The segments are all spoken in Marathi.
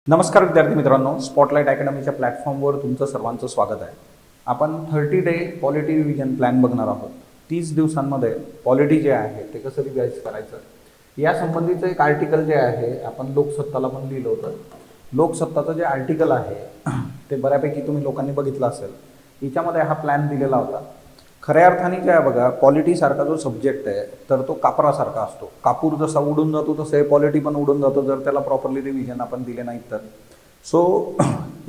नमस्कार विद्यार्थी मित्रांनो, स्पॉटलाइट अकॅडमीच्या प्लॅटफॉर्मवर तुमचं सर्वांचं स्वागत आहे। आपण 30 डे पॉलिटी रिव्हिजन प्लॅन बघणार आहोत। 30 दिवसांमध्ये पॉलिटी जे आहे ते कसं रिवाइज करायचं या संबंधीचं एक आर्टिकल जे आहे आपण लोकसत्ताला पण लिहिलं होतं। लोकसत्ताचं जे आर्टिकल आहे ते बऱ्यापैकी तुम्ही लोकांनी बघितलं असेल। याच्यामध्ये हा प्लॅन दिलेला होता। खऱ्या अर्थाने जे आहे बघा, पॉलिटी सारखा जो सब्जेक्ट आहे तर तो कापरासारखा असतो। कापूर जसा उडून जातो तसे पॉलिटी पण उडून जातो जर त्याला प्रॉपरली रिव्हिजन आपण दिले नाही तर। सो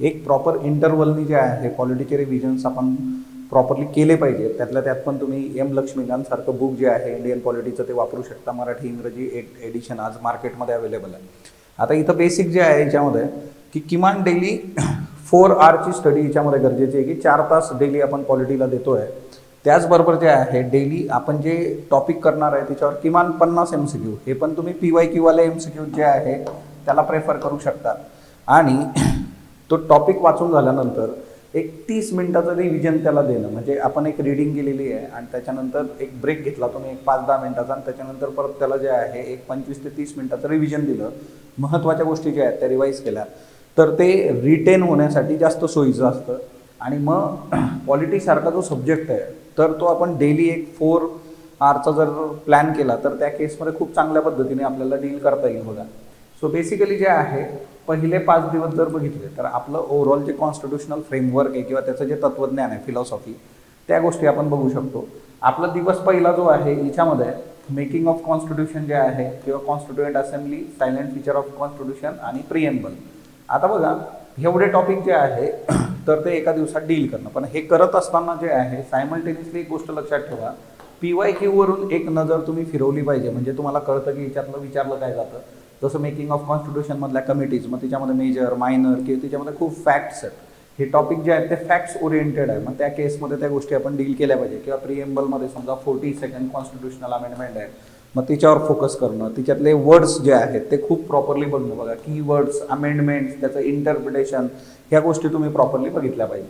एक प्रॉपर इंटरवलनी जे आहे पॉलिटीचे रिव्हिजन्स आपण प्रॉपरली केले पाहिजे। त्यातल्या त्यात पण तुम्ही एम लक्ष्मीकांत सारखं बुक जे आहे इंडियन पॉलिटीचं ते वापरू शकता। मराठी इंग्रजी एडिशन आज मार्केटमध्ये अवेलेबल आहे। आता इथं बेसिक जे आहे याच्यामध्ये की किमान डेली 4 आवरची स्टडी याच्यामध्ये गरजेची आहे की 4 तास डेली आपण पॉलिटीला देतोय। त्याचबरोबर जे आहे डेली आपण जे टॉपिक करणार आहे त्याच्यावर किमान 50 MCQ, हे पण तुम्ही PYQ वाले MCQ जे आहे त्याला प्रेफर करू शकता। आणि तो टॉपिक वाचून झाल्यानंतर एक 30 मिनिटाचं रिव्हिजन त्याला देणं, म्हणजे आपण एक रीडिंग केलेली आहे आणि त्याच्यानंतर एक ब्रेक घेतला तुम्ही एक 5-10 मिनिटाचा आणि त्याच्यानंतर परत त्याला जे आहे एक 25 ते 30 मिनिटाचं रिव्हिजन दिलं, महत्त्वाच्या गोष्टी ज्या आहेत त्या रिवाईज केल्या तर ते रिटेन होण्यासाठी जास्त सोयीचं असतं। आणि मग पॉलिटीसारखा जो सब्जेक्ट आहे तर तो आपण डेली एक 4 आवरचा जर प्लॅन केला तर त्या केसमध्ये खूप चांगल्या पद्धतीने आपल्याला डील करता येईल बघा। सो बेसिकली जे आहे पहिले 5 दिवस जर बघितले तर आपलं ओव्हरऑल जे कॉन्स्टिट्यूशनल फ्रेमवर्क आहे किंवा त्याचं जे तत्वज्ञान आहे फिलॉसॉफी त्या गोष्टी आपण बघू शकतो। आपला दिवस पहिला जो आहे याच्यामध्ये मेकिंग ऑफ कॉन्स्टिट्यूशन जे आहे किंवा constituent assembly, silent feature of constitution आणि प्रिएम्बल। आता बघा एवढे टॉपिक जे आहे तर ते एका दिवसात डील करणं, पण हे करत असताना जे आहे सायमल्टेनियसली एक गोष्ट लक्षात ठेवा, PYQ वरून एक नजर तुम्ही फिरवली पाहिजे। म्हणजे तुम्हाला कळतं की याच्यातलं विचारलं काय जातं। जसं मेकिंग ऑफ कॉन्स्टिट्यूशन मधल्या कमिटीज, मग त्याच्यामध्ये मेजर मायनर किंवा त्याच्यामध्ये खूप फॅक्ट्स आहेत। हे टॉपिक जे आहेत ते फॅक्ट्स ओरिएंटेड आहे, मग त्या केसमध्ये त्या गोष्टी आपण डील केल्या पाहिजे। किंवा प्रिएम्बलमध्ये समजा 42nd कॉन्स्टिट्यूशनल अमेंडमेंट आहे, मग त्याच्यावर फोकस करणं, त्याच्यातले वर्ड्स जे आहेत ते खूप प्रॉपरली बघणं बघा। की वर्ड्स, अमेंडमेंट्स, त्याचं इंटरप्रिटेशन ह्या गोष्टी तुम्ही प्रॉपरली बघितल्या पाहिजे।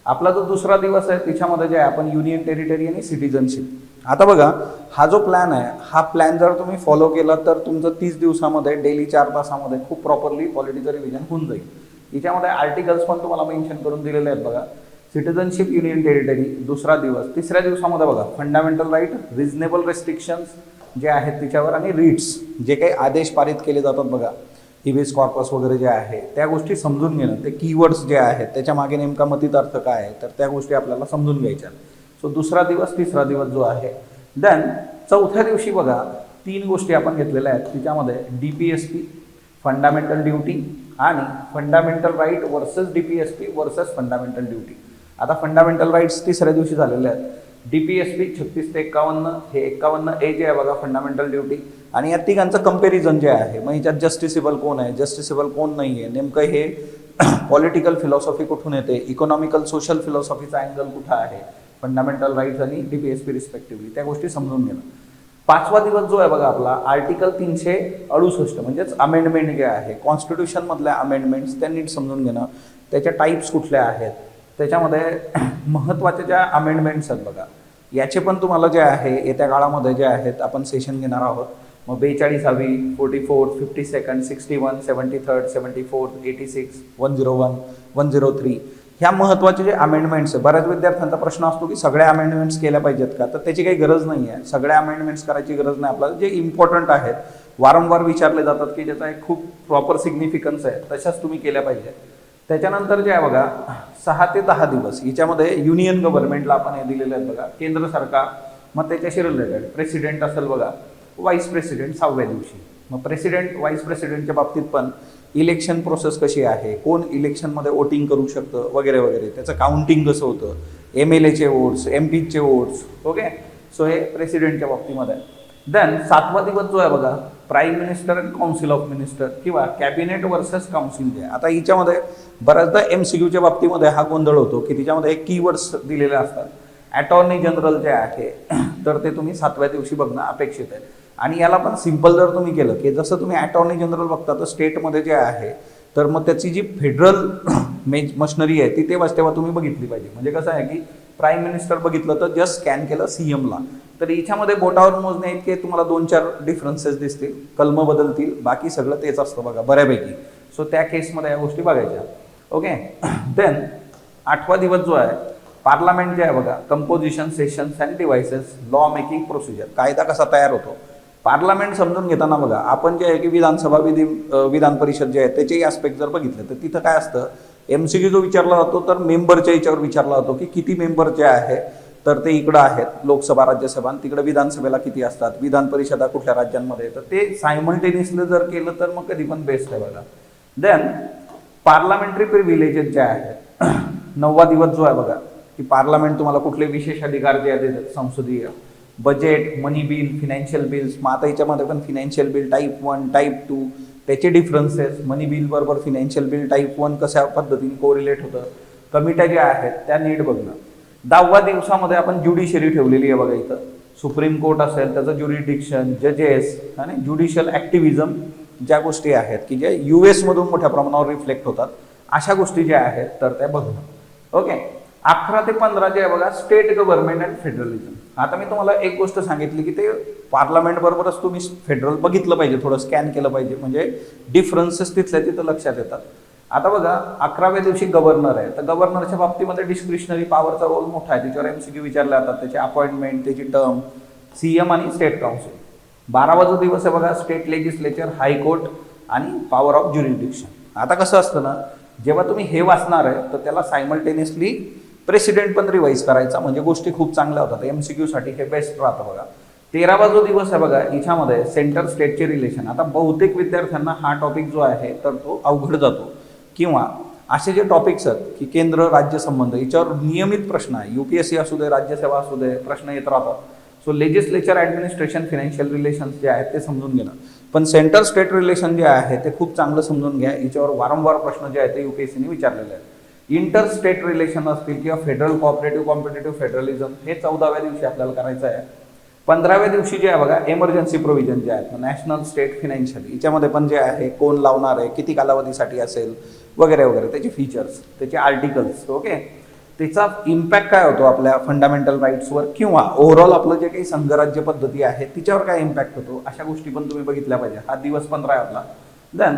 आपला जो दुसरा दिवस आहे त्याच्यामध्ये जे आहे आपण युनियन टेरिटरी आणि सिटिझनशिप। आता बघा हा जो प्लॅन आहे हा प्लॅन जर तुम्ही फॉलो केला तर तुमचं 30 दिवसामध्ये डेली 4 तासामध्ये खूप प्रॉपरली पॉलिटीचं रिव्हिजन होऊन जाईल। याच्यामध्ये आर्टिकल्स पण तुम्हाला मेन्शन करून दिलेले आहेत बघा। सिटिझनशिप, युनियन टेरिटरी दुसरा दिवस। तिसऱ्या दिवसामध्ये बघा फंडामेंटल राईट, रिजनेबल रेस्ट्रिक्शन्स जे आहेत त्याच्यावर आणि रीट्स, जे काही आदेश पारित केले जातात बघा, हिबिस कॉर्पस वगैरे जे आहे त्या गोष्टी समजून घेणं, ते कीवर्ड्स जे आहेत त्याच्या मागे नेमका मतित अर्थ काय आहे तर त्या गोष्टी आपल्याला समजून घ्यायच्या। सो दुसरा दिवस, तिसरा दिवस जो आहे। देन चौथ्या दिवशी बघा 3 गोष्टी आपण घेतलेल्या आहेत त्याच्यामध्ये DPSP, फंडामेंटल ड्युटी आणि fundamental right versus DPSP versus fundamental duty. आता फंडामेंटल राईट्स तिसऱ्या दिवशी झालेले आहेत। DPSP 36 ते 51, हे 51A जे आहे बघा फंडामेंटल ड्युटी, आणि या तिघांचं कंपॅरिझन जे आहे, मग याच्यात जस्टिसेबल कोण आहे, जस्टिसेबल कोण नाही आहे, नेमकं हे पॉलिटिकल फिलॉसॉफी कुठून येते, इकॉनॉमिकल सोशल फिलॉसॉफीचा अँगल कुठं आहे, फंडामेंटल राईट्स आणि DPSP रिस्पेक्टिव्हली त्या गोष्टी समजून घेणं। 5वा दिवस जो आहे बघा आपला आर्टिकल 368 म्हणजेच अमेंडमेंट जे आहे कॉन्स्टिट्यूशन मधल्या अमेंडमेंट्स त्या नीट समजून घेणं, त्याच्या टाईप्स कुठल्या आहेत, त्याच्यामध्ये महत्त्वाच्या ज्या अमेंडमेंट्स आहेत बघा याचे पण तुम्हाला जे आहे येत्या काळामध्ये जे आहेत आपण सेशन घेणार आहोत। मग 42वी, 44, 52nd, 61, 73rd, 74th, 86, 101, 103 ह्या महत्त्वाचे जे अमेंडमेंट्स आहे। बऱ्याच विद्यार्थ्यांचा प्रश्न असतो की सगळ्या अमेंडमेंट्स केल्या पाहिजेत का, तर त्याची काही गरज नाही आहे। सगळ्या अमेंडमेंट्स करायची गरज नाही। आपल्याला जे इम्पॉर्टंट आहेत, वारंवार विचारले जातात की ज्याचा एक खूप प्रॉपर सिग्निफिकन्स आहे, तशाच तुम्ही केल्या पाहिजे। त्याच्यानंतर जे आहे बघा 6 ते 10 दिवस याच्यामध्ये युनियन गव्हर्नमेंटला आपण हे दिलेले आहेत बघा, केंद्र सरकार, मग त्याच्याशी रिलेटेड प्रेसिडेंट असेल बघा, व्हाईस प्रेसिडेंट 6व्या दिवशी। मग प्रेसिडेंट, व्हाईस प्रेसिडेंटच्या बाबतीत पण इलेक्शन प्रोसेस कशी आहे, कोण इलेक्शनमध्ये वोटिंग करू शकतं वगैरे वगैरे, त्याचं काउंटिंग कसं होतं, MLAचे वोट्स, MPचे वोट्स, ओके। सो हे प्रेसिडेंटच्या बाबतीमध्ये। देन 7वा दिवस जो आहे बघा prime minister and council of minister किंवा कॅबिनेट वर्सेस काउन्सिल जे आहे। आता हिच्यामध्ये बऱ्याचदा MCQच्या बाबतीमध्ये हा गोंधळ होतो की तिच्यामध्ये एक कीवर्ड्स दिलेले असतात। अटॉर्नी जनरल जे आहे तर ते तुम्ही 7व्या दिवशी बघणं अपेक्षित आहे। आणि याला पण सिंपल जर तुम्ही केलं की जसं तुम्ही अटॉर्नी जनरल बघता तर स्टेटमध्ये जे आहे तर मग त्याची जी फेडरल मशनरी आहे ती तेव्हा तुम्ही बघितली पाहिजे। म्हणजे कसं आहे की प्राईम मिनिस्टर बघितलं तर जस्ट स्कॅन केलं CMला, तर याच्यामध्ये बोटावर मोजणे इतके तुम्हाला 2-4 डिफरन्सेस दिसतील, कलम बदलतील, बाकी सगळं तेच असतं बघा बऱ्यापैकी। सो त्या केसमध्ये या गोष्टी बघायच्या. ओके. देन 8वा दिवस जो आहे पार्लमेंट जे आहे बघा, composition, sessions and devices, law making procedure, कायदा कसा तयार होतो. पार्लमेंट समजून घेताना बघा आपण जे आहे की विधानसभा, विधान परिषद जे आहे त्याचेही आस्पेक्ट जर बघितलं तर तिथं काय असतं, MCQ जो विचारला जातो तर मेंबरच्या याच्यावर विचारला जातो की किती मेंबर जे आहे तर ते इकडं आहेत लोकसभा, राज्यसभा, आणि तिकडे विधानसभेला किती असतात, विधान परिषदा कुठल्या राज्यांमध्ये, तर ते सायमल्टेनियसली जर केलं तर मग कधी पण बेस्ट आहे बघा. देन पार्लमेंटरी प्रिव्हिलेजेस जे आहेत 9वा दिवस जो आहे बघा की पार्लमेंट तुम्हाला कुठले विशेष अधिकार जे आहेत संसदीय, बजेट, मनी बिल, फिनान्शियल बिल्स. मग आता याच्यामध्ये पण फिनान्शियल बिल टाईप 1, टाईप 2 त्याचे डिफरन्सेस, मनी बिल बरोबर फिनान्शियल बिल टाईप 1 कशा पद्धतीने कोरिलेट होतं, कमिट्या ज्या आहेत त्या नीट बघणं. 10व्या दिवसामध्ये आपण ज्युडिशरी ठेवलेली आहे बघा. इथं सुप्रीम कोर्ट असेल त्याचं ज्युरिडिक्शन, जजेस आणि ज्युडिशियल ॲक्टिव्हिजम ज्या गोष्टी आहेत की जे US मधून मोठ्या प्रमाणावर रिफ्लेक्ट होतात, अशा गोष्टी ज्या आहेत तर त्या बघणं. ओके. 11 ते 15 जे आहे बघा स्टेट गव्हर्नमेंट अँड फेडरलिझम. आता मी तुम्हाला एक गोष्ट सांगितली की ते पार्लमेंट बरोबरच तुम्ही फेडरल बघितलं पाहिजे, थोडं स्कॅन केलं पाहिजे, म्हणजे डिफरन्सेस तिथल्या तिथं लक्षात येतात. आता बघा 11व्या दिवशी गव्हर्नर आहे, तर गव्हर्नरच्या बाबतीमध्ये डिस्क्रिशनरी पॉवरचा रोल मोठा आहे, त्याच्यावर MCQ विचारले जातात, त्याचे अपॉइंटमेंट, त्याची टर्म, CM आणि स्टेट काउन्सिल. 12वा जो दिवस आहे बघा स्टेट लेजिस्लेचर, हायकोर्ट आणि पॉवर ऑफ ज्युरिडिक्शन. आता कसं असतं ना, जेव्हा तुम्ही हे वाचणार आहे तर त्याला सायमल्टेनियसली प्रेसिडेंट पण रिवाईज करायचा, म्हणजे गोष्टी खूप चांगल्या होतात. MCQ साठी हे बेस्ट राहतं बघा. 13वा जो दिवस आहे बघा याच्यामध्ये सेंटर स्टेटचे रिलेशन. आता बहुतेक विद्यार्थ्यांना हा टॉपिक जो आहे तर तो अवघड जातो, किंवा असे जे टॉपिक्स आहेत की केंद्र राज्य संबंध, याच्यावर नियमित प्रश्न आहे, UPSC असू दे, राज्यसेवा असू दे, प्रश्न येत राहतात. So legislature, administration, financial relations जे आहेत ते समजून घेणं. पण सेंटर स्टेट रिलेशन जे आहे ते खूप चांगलं समजून घ्या, याच्यावर वारंवार प्रश्न जे आहेत ते UPSCने विचारलेले आहेत. इंटर स्टेट रिलेशन असतील किंवा फेडरल कोऑपरेटिव्ह कॉम्पिटेटिव्ह फेडरलिझम, हे 14व्या दिवशी आपल्याला करायचं आहे. 15व्या दिवशी जे आहे बघा एमर्जन्सी प्रोव्हिजन जे आहेत, नॅशनल स्टेट फिनान्शियल, याच्यामध्ये पण जे आहे कोण लावणार आहे, किती कालावधीसाठी असेल वगैरे वगैरे, त्याचे फीचर्स, त्याचे आर्टिकल्स. ओके. त्याचा इम्पॅक्ट काय होतो आपल्या फंडामेंटल राईट्सवर, किंवा ओव्हरऑल आपलं जे काही संघराज्य पद्धती आहे तिच्यावर काय इम्पॅक्ट होतो, अशा गोष्टी पण तुम्ही बघितल्या पाहिजे. हा दिवस 15 आहे आपला. देन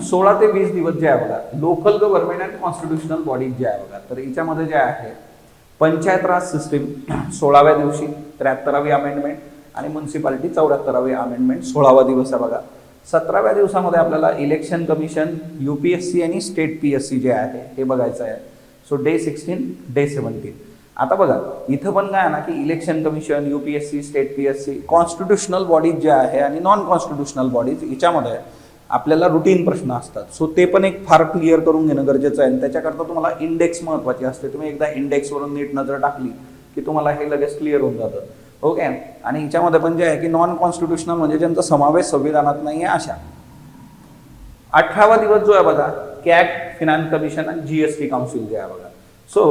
16 ते 20 दिवस जे आहे बघा local government and constitutional bodies जे आहे बघा, तर याच्यामध्ये जे आहे पंचायत राज सिस्टीम 16व्या दिवशी 73वी अमेंडमेंट आणि म्युन्सिपालिटी 74वी अमेंडमेंट 16वा दिवस आहे बघा. 17व्या दिवसामध्ये आपल्याला इलेक्शन कमिशन, UPSC आणि स्टेट PSC जे आहे हे बघायचं आहे. So day 16, day 17. आता बघा इथं पण काय आहे ना की election commission, UPSC, state PSC, constitutional bodies जे आहे आणि नॉन कॉन्स्टिट्युशनल बॉडीज, याच्यामध्ये आपल्याला रुटीन प्रश्न असतात. सो ते पण एक फार क्लिअर करून घेणं गरजेचं आहे. त्याच्याकरता तुम्हाला इंडेक्स महत्त्वाची असते. तुम्ही एकदा इंडेक्सवरून नीट नजर टाकली की तुम्हाला हे लगेच क्लिअर होऊन जातं. ओके. आणि याच्यामध्ये पण जे आहे की नॉन कॉन्स्टिट्युशनल म्हणजे ज्यांचा समावेश संविधानात नाही आहे अशा. 18वा दिवस जो आहे बघा कॅग, फिनान्स कमिशन आणि GST काउन्सिल जे आहे बघा. सो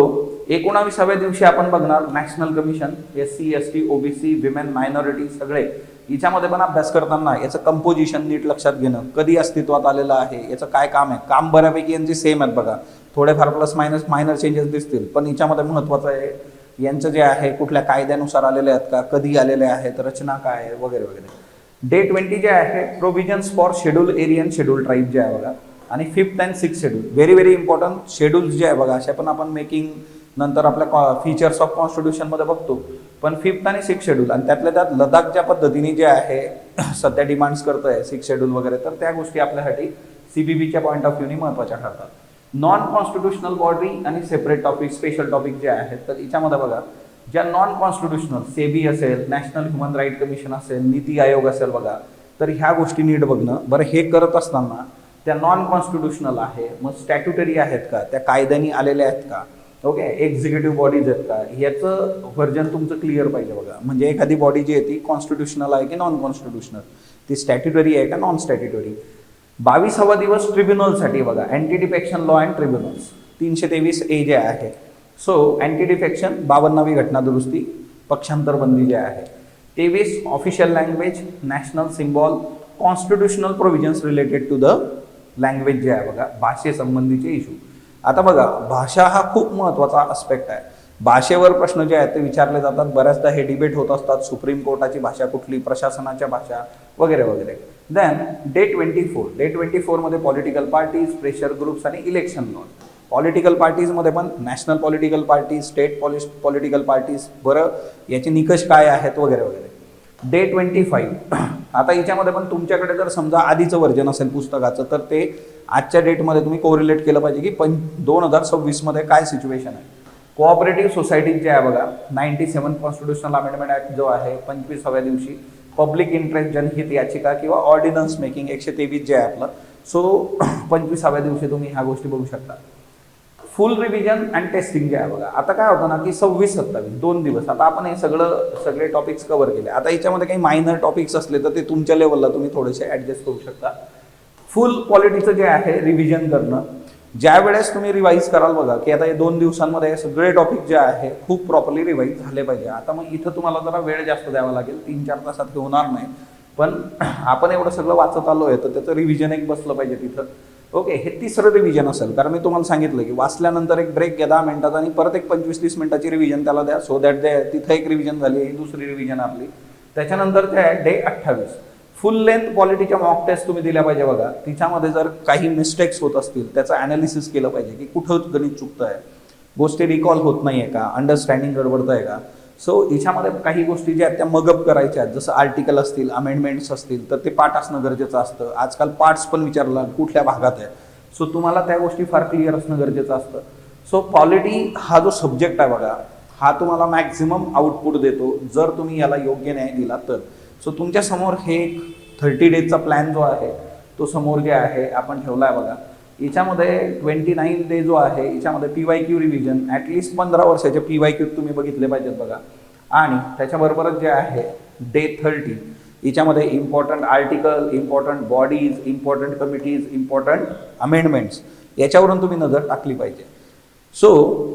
19व्या दिवशी आपण बघणार national commission, SC, ST, OBC, women, minority सगळे. याच्यामध्ये पण अभ्यास करताना याचं कंपोजिशन नीट लक्षात घेणं, कधी अस्तित्वात आलेलं आहे, याचं काय काम आहे. काम बऱ्यापैकी यांचे सेम आहेत बघा, थोडेफार प्लस मायनस मायनर चेंजेस दिसतील, पण याच्यामध्ये महत्त्वाचं आहे यांचं जे आहे कुठल्या कायद्यानुसार आलेले आहेत का, कधी आलेले आहेत, रचना काय आहे वगैरे वगैरे. डे 20 जे आहे provisions for schedule area and schedule tribe जे आहे बघा, आणि 5th and 6th schedule. Very very important schedules जे आहे बघा, अशा पण आपण मेकिंग नंतर आपल्या फीचर्स ऑफ कॉन्स्टिट्यूशनमध्ये बघतो. पण 5th आणि 6th शेड्यूल, आणि त्यातल्या त्यात लडाख ज्या पद्धतीने जे आहे सध्या डिमांड्स करत आहे 6th शेड्यूल वगैरे, तर त्या गोष्टी आपल्यासाठी CBBच्या पॉईंट ऑफ व्ह्यूनी महत्त्वाच्या ठरतात. नॉन कॉन्स्टिट्युशनल बॉडी आणि सेपरेट टॉपिक, स्पेशल टॉपिक जे आहेत, तर याच्यामध्ये बघा ज्या नॉन कॉन्स्टिट्युशनल, SEBI असेल, नॅशनल ह्युमन राईट कमिशन असेल, नीती आयोग असेल बघा, तर ह्या गोष्टी नीट बघणं. बरं हे करत असताना त्या नॉन कॉन्स्टिट्युशनल आहे, मग स्टॅट्युटरी आहेत का, त्या कायद्याने आलेल्या आहेत का, ओके, एक्झिक्युटिव्ह बॉडीज आहेत का, याचं व्हर्जन तुमचं क्लिअर पाहिजे बघा. म्हणजे एखादी बॉडी जी आहे ती कॉन्स्टिट्युशनल आहे की नॉन कॉन्स्टिट्युशनल, ती स्टॅट्युटरी आहे का नॉन स्टॅट्युटरी. 22वा दिवस ट्रिब्युनलसाठी बघा, anti defection law and tribunals 323A जे आहे. सो अँटी डिफेक्शन 52वी घटना दुरुस्ती, पक्षांतर बंदी जे आहे. 23 official language, national symbol, constitutional provisions related to the language जे आहे बघा, भाषेसंबंधीचे इश्यू. आता बघा भाषा हा खूप महत्त्वाचा आस्पेक्ट आहे. भाषेवर प्रश्न जे आहेत ते विचारले जातात. बऱ्याचदा हे डिबेट होत असतात, सुप्रीम कोर्टाची भाषा कुठली, प्रशासनाच्या भाषा वगैरे वगैरे. देन डे 24 मध्ये पॉलिटिकल पार्टीज, प्रेशर ग्रुप्स आणि इलेक्शन लॉ. पॉलिटिकल पार्टीजमध्ये पण national political parties, state political parties, बरं याचे निकष काय आहेत वगैरे वगैरे. डे 25 आता याच्यामध्ये पण तुमच्याकडे जर समजा आधीचं व्हर्जन असेल पुस्तकाचं तर ते आजच्या डेटमध्ये तुम्ही कोरिलेट केलं पाहिजे की 2026 मध्ये काय सिच्युएशन आहे. कोऑपरेटिव्ह सोसायटीज जे आहे बघा 97 कॉन्स्टिट्युशनल अमेंडमेंट ऍक्ट जो आहे 25व्या दिवशी पब्लिक इंटरेस्ट जनहित याचिका किंवा ऑर्डिनन्स मेकिंग 123 जे आहे आपलं, सो 25व्या दिवशी तुम्ही ह्या गोष्टी बघू शकता. फुल रिव्हिजन अँड टेस्टिंग जे आहे बघा, आता काय होतं ना की 26-27 2 दिवस आता आपण हे सगळे टॉपिक्स कव्हर केले. आता याच्यामध्ये काही मायनर टॉपिक्स असले तर ते तुमच्या लेवलला तुम्ही थोडेसे ऍडजस्ट करू शकता. फुल पॉलिटीचं जे आहे रिव्हिजन करणं, ज्या वेळेस तुम्ही रिवाईज कराल बघा की आता हे 2 दिवसांमध्ये हे सगळे टॉपिक जे आहे खूप प्रॉपरली रिवाईज झाले पाहिजे. आता मग इथं तुम्हाला जरा वेळ जास्त द्यावा लागेल, 3-4 तासात हे होणार नाही, पण आपण एवढं सगळं वाचत आलो आहे तर त्याचं रिव्हिजन एक बसलं पाहिजे तिथं. ओके, हे तिसरं रिव्हिजन असेल, कारण मी तुम्हाला सांगितलं की वाचल्यानंतर एक ब्रेक घ्या 10 मिनिटाचा आणि परत एक 25-30 मिनिटाची रिव्हिजन त्याला द्या, सो दॅट तिथं एक रिव्हिजन झाली, ही दुसरी रिव्हिजन आपली. त्याच्यानंतर जे आहे डे 28 फुल लेंथ पॉलिटीच्या मॉक टेस्ट तुम्ही दिल्या पाहिजे बघा. तिच्यामध्ये जर काही मिस्टेक्स होत असतील त्याचं ॲनालिसिस केलं पाहिजे की कुठं गणित चुकतं आहे, गोष्टी रिकॉल होत नाही आहे का, अंडरस्टँडिंग गडबडतं आहे का. सो याच्यामध्ये काही गोष्टी ज्या आहेत त्या मगअप करायच्या आहेत, जसं आर्टिकल असतील, अमेंडमेंट्स असतील तर ते पाठ असणं गरजेचं असतं. आजकाल पार्ट्स पण विचारला कुठल्या भागात आहे, सो तुम्हाला त्या गोष्टी फार क्लिअर असणं गरजेचं असतं. सो पॉलिटी हा जो सब्जेक्ट आहे बघा, हा तुम्हाला मॅक्झिमम आउटपुट देतो जर तुम्ही याला योग्य न्याय दिला तर. सो तुमच्या समोर हे 30 डेजचा प्लॅन जो आहे तो समोर जे आहे आपण ठेवला आहे बघा. याच्यामध्ये 29 डे जो आहे याच्यामध्ये PYQ रिव्हिजन ॲटलिस्ट 15 वर्षाचे PYQ तुम्ही बघितले पाहिजेत बघा. आणि त्याच्याबरोबरच जे आहे डे 30 याच्यामध्ये important article, important bodies, important committees, important amendments याच्यावरून तुम्ही नजर टाकली पाहिजे. सो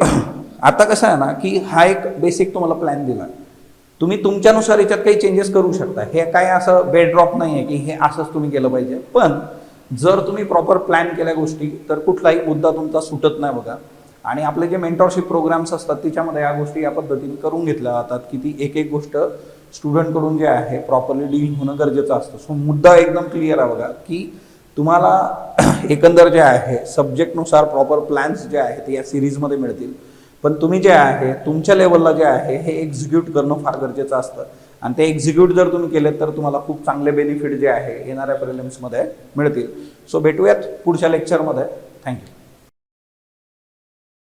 आता कसं आहे ना की हा एक बेसिक तुम्हाला प्लॅन दिला, तुम्ही तुमच्यानुसार याच्यात काही चेंजेस करू शकता. हे काय असं बेड्रॉप नाही आहे की हे असंच तुम्ही केलं पाहिजे, पण जर तुम्ही प्रॉपर प्लॅन केल्या गोष्टी तर कुठलाही मुद्दा तुमचा सुटत नाही बघा. आणि आपले जे मेंटॉरशिप प्रोग्राम्स असतात त्याच्यामध्ये या गोष्टी या पद्धतीने करून घेतल्या जातात की ती एक एक गोष्ट स्टुडंटकडून जे आहे प्रॉपरली डील होणं गरजेचं असतं. सो मुद्दा एकदम क्लिअर आहे बघा की तुम्हाला एकंदर जे आहे सब्जेक्टनुसार प्रॉपर प्लॅन्स जे आहेत ते या सिरीजमध्ये मिळतील, पण तुम्ही जे आहे तुमच्या लेवलला जे आहे हे एक्झिक्यूट करणं फार गरजेचं असतं. आणि ते एक्झिक्यूट जर तुम्ही केले तर तुम्हाला खूप चांगले बेनिफिट जे आहे येणाऱ्या प्रिलिम्समध्ये मिळतील. सो भेटूयात पुढच्या लेक्चरमध्ये. थँक्यू.